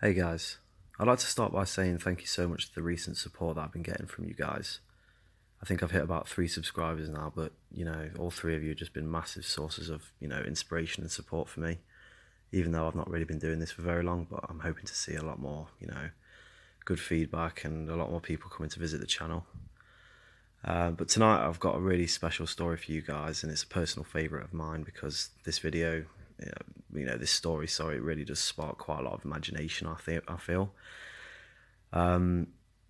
Hey guys, I'd like to start by saying thank you so much for the recent support that I've been getting from you guys. I think I've hit about 3 subscribers now, but all three of you have just been massive sources of, inspiration and support for me. Even though I've not really been doing this for very long, but I'm hoping to see a lot more, good feedback and a lot more people coming to visit the channel. But tonight I've got a really special story for you guys, and it's a personal favourite of mine because this video, this story, it really does spark quite a lot of imagination, I feel.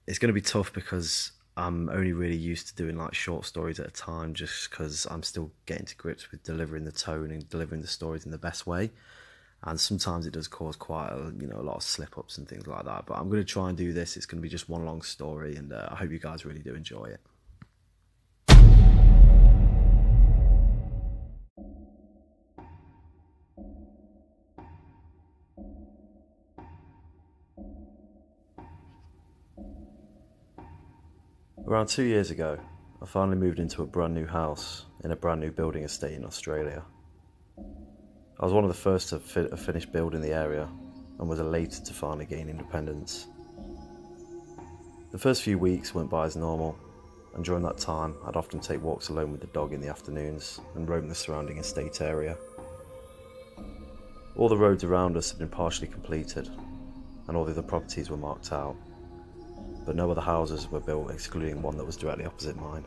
It's going to be tough because I'm only really used to doing like short stories at a time, just because I'm still getting to grips with delivering the tone and delivering the stories in the best way. And sometimes it does cause quite a lot of slip-ups and things like that. But I'm going to try and do this. It's going to be just one long story, and I hope you guys really do enjoy it. Around 2 years ago, I finally moved into a brand new house in a brand new building estate in Australia. I was one of the first to finish building the area and was elated to finally gain independence. The first few weeks went by as normal, and during that time I'd often take walks alone with the dog in the afternoons and roam the surrounding estate area. All the roads around us had been partially completed and all the other properties were marked out, but no other houses were built excluding one that was directly opposite mine.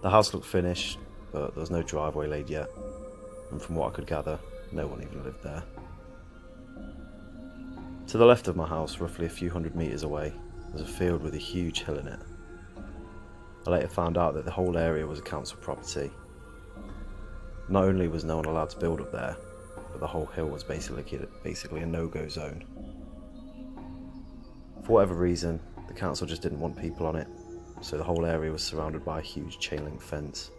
The house looked finished, but there was no driveway laid yet, and from what I could gather, no one even lived there. To the left of my house, roughly a few hundred metres away, was a field with a huge hill in it. I later found out that the whole area was a council property. Not only was no one allowed to build up there, but the whole hill was basically a no-go zone. For whatever reason, the council just didn't want people on it, so the whole area was surrounded by a huge chain-link fence.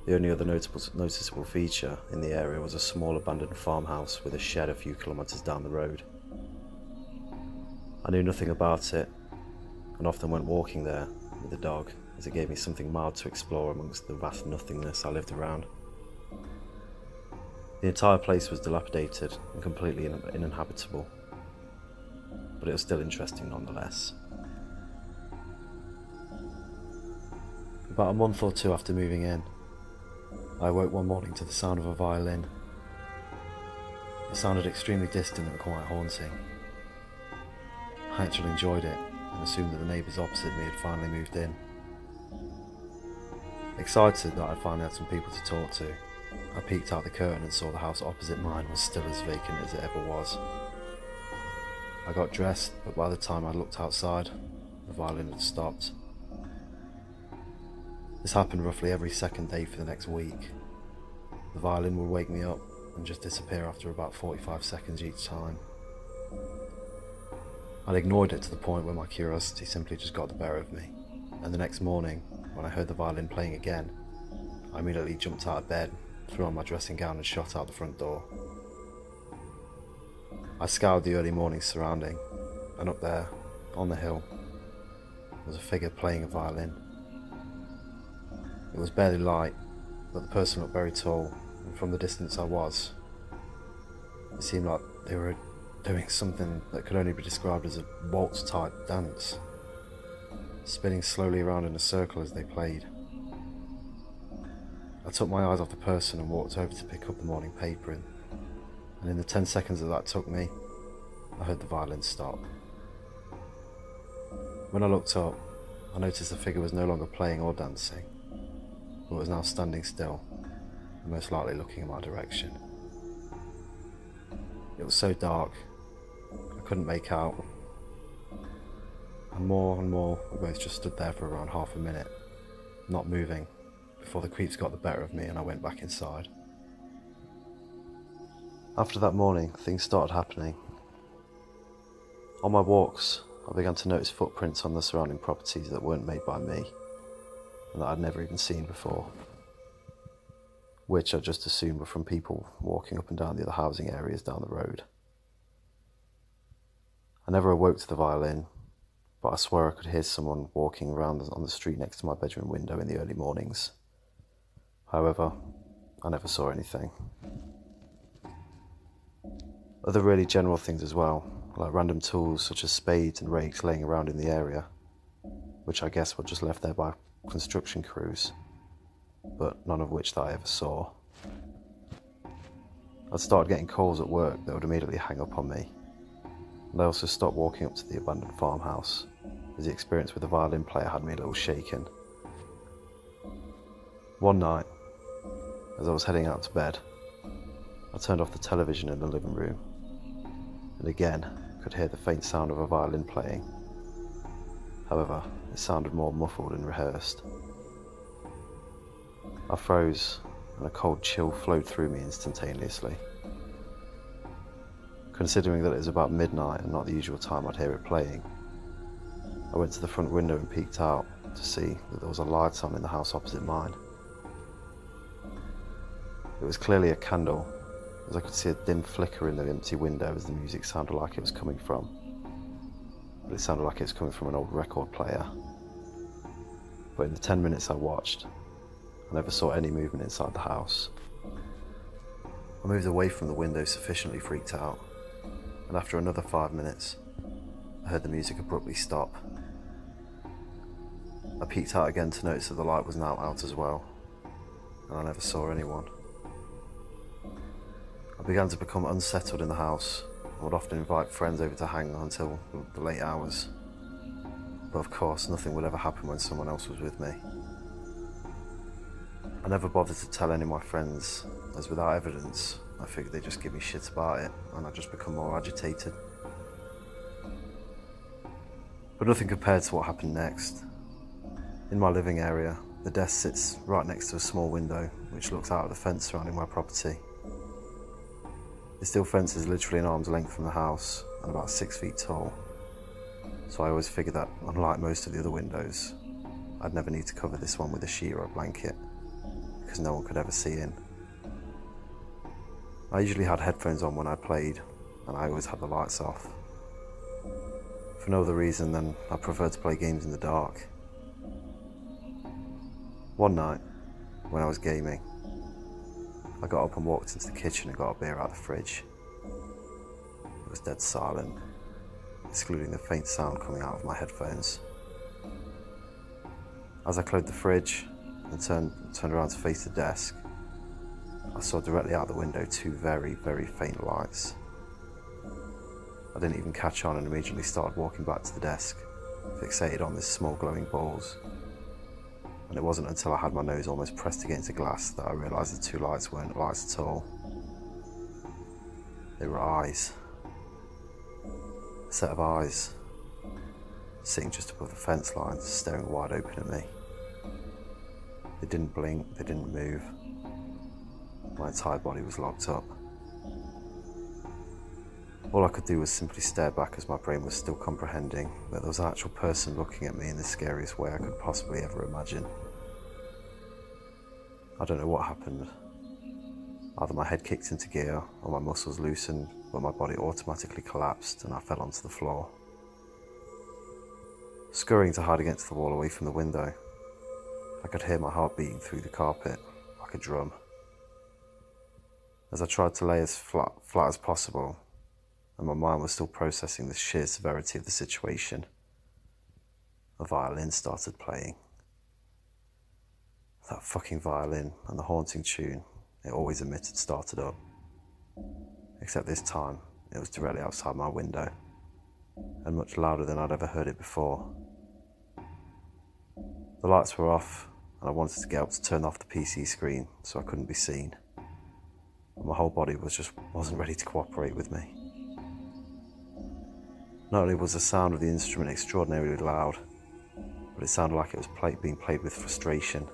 The only other noticeable feature in the area was a small abandoned farmhouse with a shed a few kilometres down the road. I knew nothing about it, and often went walking there with the dog, as it gave me something mild to explore amongst the vast nothingness I lived around. The entire place was dilapidated and completely uninhabitable, but it was still interesting nonetheless. About a month or two after moving in, I awoke one morning to the sound of a violin. It sounded extremely distant and quite haunting. I actually enjoyed it and assumed that the neighbours opposite me had finally moved in. Excited that I finally had some people to talk to, I peeked out the curtain and saw the house opposite mine was still as vacant as it ever was. I got dressed, but by the time I looked outside, the violin had stopped. This happened roughly every second day for the next week. The violin would wake me up and just disappear after about 45 seconds each time. I'd ignored it to the point where my curiosity simply just got the better of me, and the next morning, when I heard the violin playing again, I immediately jumped out of bed, threw on my dressing gown and shot out the front door. I scoured the early morning surrounding, and up there, on the hill, was a figure playing a violin. It was barely light, but the person looked very tall, and from the distance I was, it seemed like they were doing something that could only be described as a waltz-type dance, spinning slowly around in a circle as they played. I took my eyes off the person and walked over to pick up the morning paper, and in the 10 seconds that took me, I heard the violin stop. When I looked up, I noticed the figure was no longer playing or dancing, but was now standing still, and most likely looking in my direction. It was so dark, I couldn't make out, and more we both just stood there for around half a minute, not moving, before the creeps got the better of me and I went back inside. After that morning, things started happening. On my walks, I began to notice footprints on the surrounding properties that weren't made by me, and that I'd never even seen before, which I just assumed were from people walking up and down the other housing areas down the road. I never awoke to the violin, but I swear I could hear someone walking around on the street next to my bedroom window in the early mornings. However, I never saw anything. Other really general things as well, like random tools such as spades and rakes laying around in the area, which I guess were just left there by construction crews, but none of which that I ever saw. I'd started getting calls at work that would immediately hang up on me, and I also stopped walking up to the abandoned farmhouse, as the experience with the violin player had me a little shaken. One night, as I was heading out to bed, I turned off the television in the living room, and again could hear the faint sound of a violin playing. However, it sounded more muffled and rehearsed. I froze, and a cold chill flowed through me instantaneously. Considering that it was about midnight and not the usual time I'd hear it playing, I went to the front window and peeked out to see that there was a light on in the house opposite mine. It was clearly a candle, as I could see a dim flicker in the empty window as the music sounded like it was coming from. But it sounded like it was coming from an old record player. But in the 10 minutes I watched, I never saw any movement inside the house. I moved away from the window sufficiently freaked out, and after another 5 minutes, I heard the music abruptly stop. I peeked out again to notice that the light was now out as well, and I never saw anyone. I began to become unsettled in the house and would often invite friends over to hang until the late hours. But of course, nothing would ever happen when someone else was with me. I never bothered to tell any of my friends, as without evidence, I figured they'd just give me shit about it and I'd just become more agitated. But nothing compared to what happened next. In my living area, the desk sits right next to a small window which looks out of the fence surrounding my property. The steel fence is literally an arm's length from the house and about 6 feet tall, so I always figured that, unlike most of the other windows, I'd never need to cover this one with a sheet or a blanket, because no one could ever see in. I usually had headphones on when I played, and I always had the lights off. For no other reason than I prefer to play games in the dark. One night, when I was gaming, I got up and walked into the kitchen and got a beer out of the fridge. It was dead silent, excluding the faint sound coming out of my headphones. As I closed the fridge and turned around to face the desk, I saw directly out the window two very, very faint lights. I didn't even catch on and immediately started walking back to the desk, fixated on this small glowing balls. And it wasn't until I had my nose almost pressed against the glass that I realised the two lights weren't lights at all. They were eyes. A set of eyes, sitting just above the fence line, staring wide open at me. They didn't blink, they didn't move. My entire body was locked up. All I could do was simply stare back as my brain was still comprehending that there was an actual person looking at me in the scariest way I could possibly ever imagine. I don't know what happened. Either my head kicked into gear or my muscles loosened, but my body automatically collapsed and I fell onto the floor. Scurrying to hide against the wall away from the window, I could hear my heart beating through the carpet like a drum. As I tried to lay as flat as possible, and my mind was still processing the sheer severity of the situation, a violin started playing. That fucking violin and the haunting tune it always emitted started up. Except this time, it was directly outside my window, and much louder than I'd ever heard it before. The lights were off, and I wanted to get up to turn off the PC screen so I couldn't be seen. And my whole body wasn't ready to cooperate with me. Not only was the sound of the instrument extraordinarily loud, but it sounded like it was being played with frustration,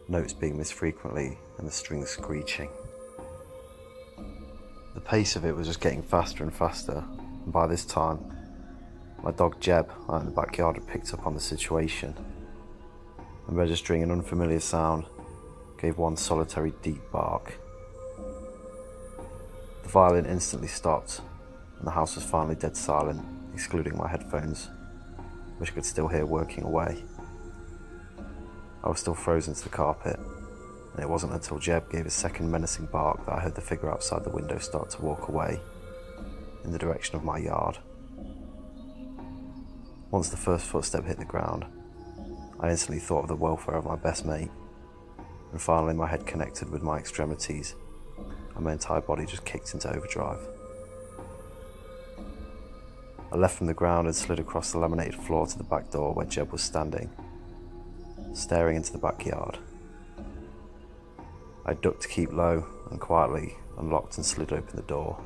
notes being missed frequently and the strings screeching. The pace of it was just getting faster and faster, and by this time, my dog Jeb out in the backyard had picked up on the situation, and registering an unfamiliar sound, gave one solitary deep bark. The violin instantly stopped, and the house was finally dead silent, excluding my headphones, which I could still hear working away. I was still frozen to the carpet, and it wasn't until Jeb gave a second menacing bark that I heard the figure outside the window start to walk away, in the direction of my yard. Once the first footstep hit the ground, I instantly thought of the welfare of my best mate, and finally my head connected with my extremities, and my entire body just kicked into overdrive. I left from the ground and slid across the laminated floor to the back door where Jeb was standing, staring into the backyard. I ducked to keep low and quietly unlocked and slid open the door.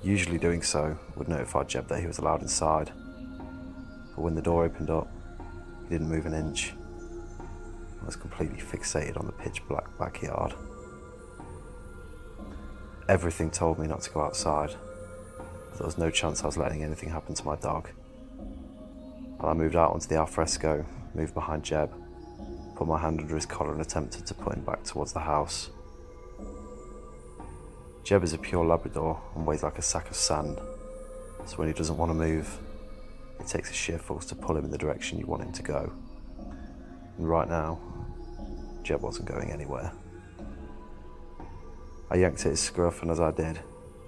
Usually doing so would notify Jeb that he was allowed inside, but when the door opened up, he didn't move an inch. I was completely fixated on the pitch black backyard. Everything told me not to go outside, but there was no chance I was letting anything happen to my dog. And I moved out onto the alfresco, moved behind Jeb, put my hand under his collar and attempted to put him back towards the house. Jeb is a pure Labrador and weighs like a sack of sand, so when he doesn't want to move, it takes a sheer force to pull him in the direction you want him to go. And right now, Jeb wasn't going anywhere. I yanked at his scruff, and as I did,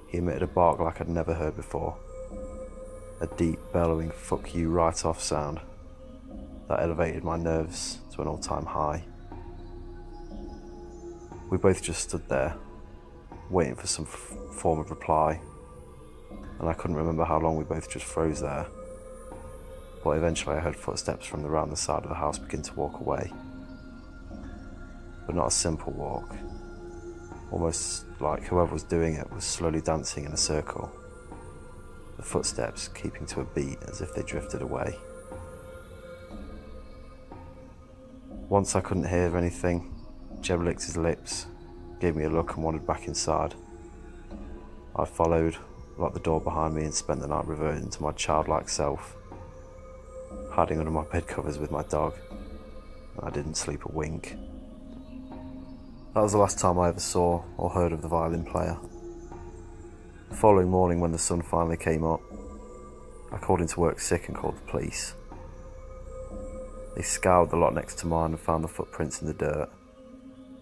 he emitted a bark like I'd never heard before. A deep, bellowing "fuck you right off" sound that elevated my nerves to an all-time high. We both just stood there, waiting for some form of reply, and I couldn't remember how long we both just froze there. But eventually I heard footsteps from around the side of the house begin to walk away. But not a simple walk. Almost like whoever was doing it was slowly dancing in a circle, the footsteps keeping to a beat as if they drifted away. Once I couldn't hear anything, Jeb licked his lips, gave me a look and wandered back inside. I followed, locked the door behind me and spent the night reverting to my childlike self, hiding under my bed covers with my dog. I didn't sleep a wink. That was the last time I ever saw or heard of the violin player. The following morning, when the sun finally came up, I called into work sick and called the police. They scoured the lot next to mine and found the footprints in the dirt.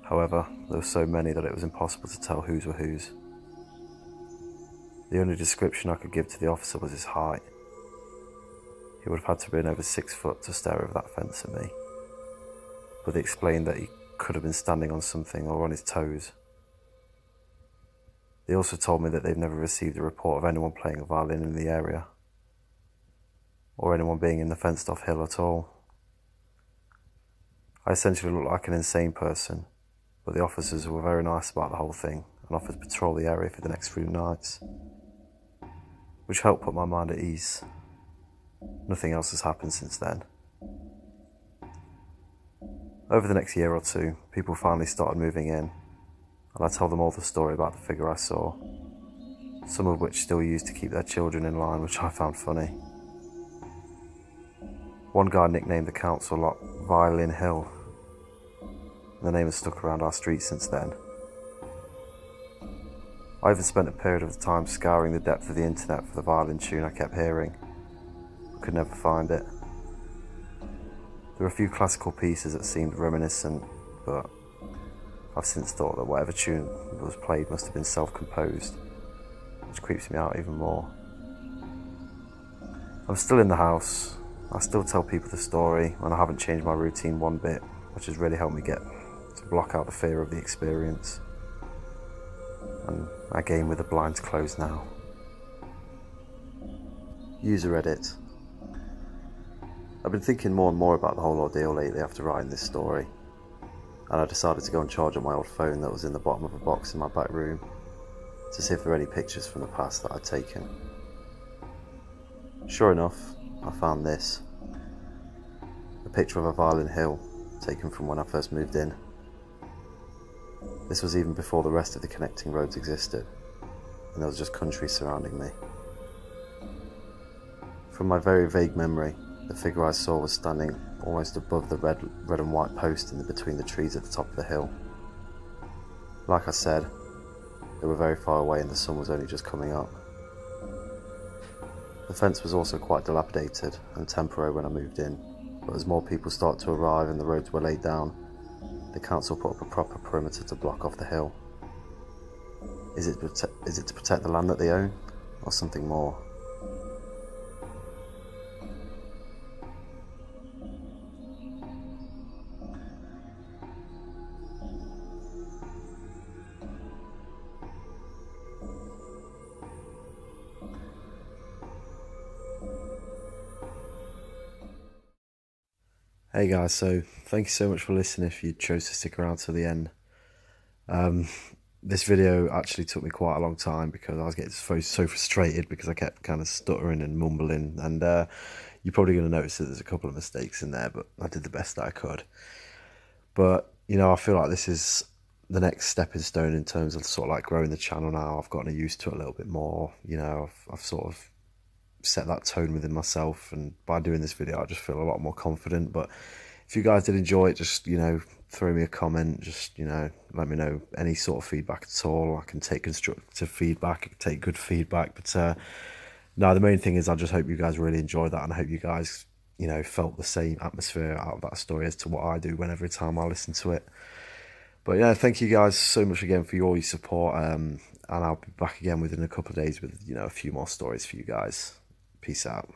However, there were so many that it was impossible to tell whose were whose. The only description I could give to the officer was his height. He would have had to have been over 6 foot to stare over that fence at me, but they explained that he could have been standing on something or on his toes. They also told me that they've never received a report of anyone playing a violin in the area, or anyone being in the fenced off hill at all. I essentially looked like an insane person, but the officers were very nice about the whole thing and offered to patrol the area for the next few nights, which helped put my mind at ease. Nothing else has happened since then. Over the next year or two, people finally started moving in, and I told them all the story about the figure I saw, some of which still used to keep their children in line, which I found funny. One guy nicknamed the council lot Violin Hill, and the name has stuck around our street since then. I even spent a period of time scouring the depth of the internet for the violin tune I kept hearing, but could never find it. There were a few classical pieces that seemed reminiscent, but I've since thought that whatever tune was played must have been self-composed, which creeps me out even more. I'm still in the house, I still tell people the story, and I haven't changed my routine one bit, which has really helped me get to block out the fear of the experience. And I game with the blinds closed now. User edit. I've been thinking more and more about the whole ordeal lately after writing this story, and I decided to go and charge up my old phone that was in the bottom of a box in my back room to see if there were any pictures from the past that I'd taken. Sure enough, I found this. A picture of a Violin Hill taken from when I first moved in. This was even before the rest of the connecting roads existed, and there was just country surrounding me. From my very vague memory, the figure I saw was standing almost above the red and white post in between the trees at the top of the hill. Like I said, they were very far away and the sun was only just coming up. The fence was also quite dilapidated and temporary when I moved in, but as more people started to arrive and the roads were laid down, the council put up a proper perimeter to block off the hill. Is it to protect the land that they own, or something more? Hey guys, so thank you so much for listening if you chose to stick around to the end. This video actually took me quite a long time because I was getting so frustrated because I kept kind of stuttering and mumbling, and you're probably going to notice that there's a couple of mistakes in there, but I did the best that I could. But I feel like this is the next stepping stone in terms of sort of like growing the channel now. I've gotten used to it a little bit more. I've sort of set that tone within myself, and by doing this video I just feel a lot more confident. But if you guys did enjoy it, just throw me a comment, just let me know any sort of feedback at all. I can take constructive feedback, I can take good feedback, but no, the main thing is I just hope you guys really enjoyed that, and I hope you guys felt the same atmosphere out of that story as to what I do every time I listen to it. But yeah, thank you guys so much again for all your support, and I'll be back again within a couple of days with a few more stories for you guys. Peace out.